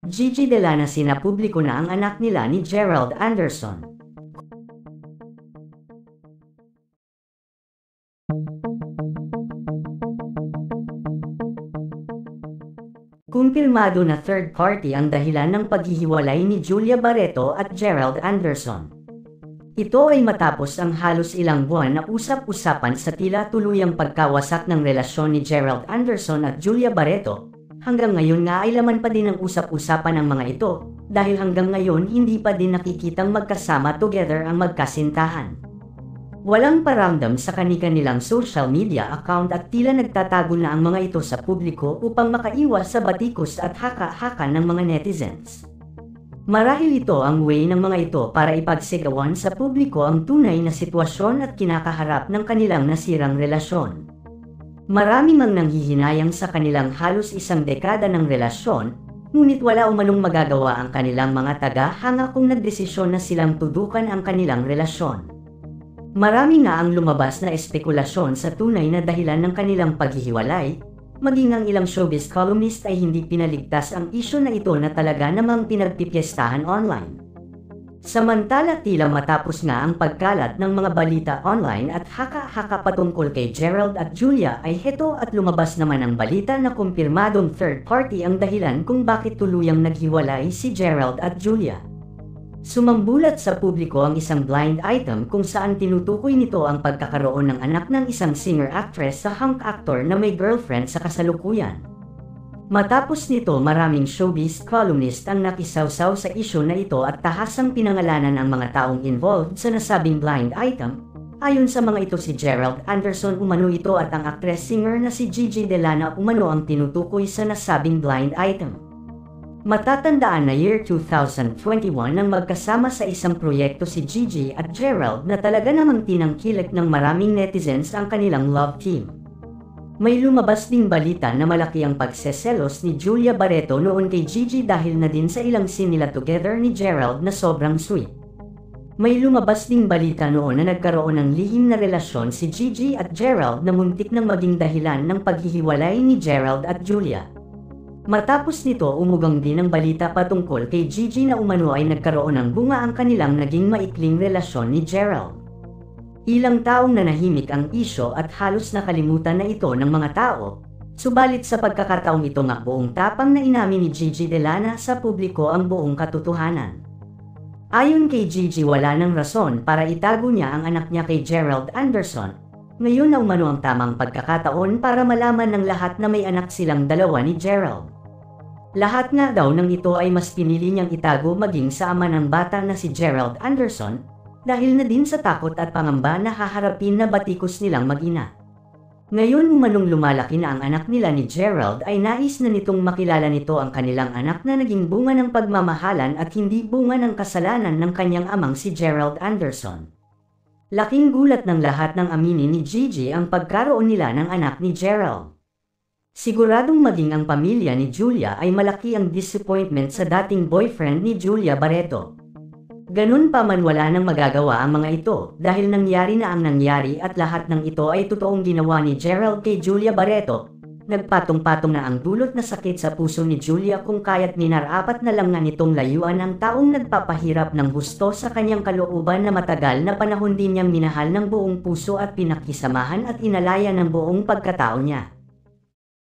Gigi Delana sinapubliko na ang anak nila ni Gerald Anderson. Kumpirmado na third party ang dahilan ng paghihiwalay ni Julia Barreto at Gerald Anderson. Ito ay matapos ang halos ilang buwan na usap-usapan sa tila tuluyang pagkawasak ng relasyon ni Gerald Anderson at Julia Barreto. Hanggang ngayon nga ay laman pa din ang usap-usapan ng mga ito, dahil hanggang ngayon hindi pa din nakikitang magkasama together ang magkasintahan. Walang paramdam sa kani-kanilang social media account at tila nagtatago na ang mga ito sa publiko upang makaiwas sa batikos at haka-haka ng mga netizens. Marahil ito ang way ng mga ito para ipagsigawan sa publiko ang tunay na sitwasyon at kinakaharap ng kanilang nasirang relasyon. Marami mang nanghihinayang sa kanilang halos isang dekada ng relasyon, ngunit wala umanong magagawa ang kanilang mga taga-hanga kung nagdesisyon na silang tudukan ang kanilang relasyon. Marami nga ang lumabas na espekulasyon sa tunay na dahilan ng kanilang paghihiwalay, maging ang ilang showbiz columnist ay hindi pinaligtas ang isyu na ito na talaga namang pinagpipiestahan online. Samantala tila matapos nga ang pagkalat ng mga balita online at haka-haka patungkol kay Gerald at Julia ay heto at lumabas naman ang balita na kumpirmadong third party ang dahilan kung bakit tuluyang naghiwalay si Gerald at Julia. Sumambulat sa publiko ang isang blind item kung saan tinutukoy nito ang pagkakaroon ng anak ng isang singer-actress sa hunk actor na may girlfriend sa kasalukuyan. Matapos nito maraming showbiz columnist ang nakisawsaw sa isyu na ito at tahasang pinangalanan ang mga taong involved sa nasabing blind item. Ayon sa mga ito si Gerald Anderson umano ito at ang actress-singer na si Gigi Delana umano ang tinutukoy sa nasabing blind item. Matatandaan na year 2021 nang magkasama sa isang proyekto si Gigi at Gerald na talaga namang tinangkilik ng maraming netizens ang kanilang love team. May lumabas ding balita na malaki ang pagseselos ni Julia Barreto noon kay Gigi dahil na din sa ilang scene nila together ni Gerald na sobrang sweet. May lumabas ding balita noon na nagkaroon ng lihim na relasyon si Gigi at Gerald na muntik nang maging dahilan ng paghihiwalay ni Gerald at Julia. Matapos nito umugang din ang balita patungkol kay Gigi na umano ay nagkaroon ng bunga ang kanilang naging maikling relasyon ni Gerald. Ilang taong nanahimik ang isyo at halos nakalimutan na ito ng mga tao, subalit sa pagkakataong ito nga buong tapang na inamin ni Gigi Delana sa publiko ang buong katotohanan. Ayon kay Gigi wala nang rason para itago niya ang anak niya kay Gerald Anderson, ngayon na umano ang tamang pagkakataon para malaman ng lahat na may anak silang dalawa ni Gerald. Lahat nga daw ng ito ay mas pinili niyang itago maging sa ama ng bata na si Gerald Anderson, dahil na din sa takot at pangamba na haharapin na batikos nilang mag-ina. Ngayon umanong lumalaki na ang anak nila ni Gerald ay nais na nitong makilala nito ang kanilang anak na naging bunga ng pagmamahalan at hindi bunga ng kasalanan ng kanyang amang si Gerald Anderson. Laking gulat ng lahat ng aminin ni Gigi ang pagkaroon nila ng anak ni Gerald. Siguradong maging ang pamilya ni Julia ay malaki ang disappointment sa dating boyfriend ni Julia Barreto. Ganun pa man wala nang magagawa ang mga ito dahil nangyari na ang nangyari at lahat ng ito ay totoong ginawa ni Gerald kay Julia Barreto. Nagpatong-patong na ang dulot na sakit sa puso ni Julia kung kaya't minarapat na lang nga nitong layuan ang taong nagpapahirap ng gusto sa kanyang kalooban na matagal na panahon din niyang minahal ng buong puso at pinakisamahan at inalaya ng buong pagkatao niya.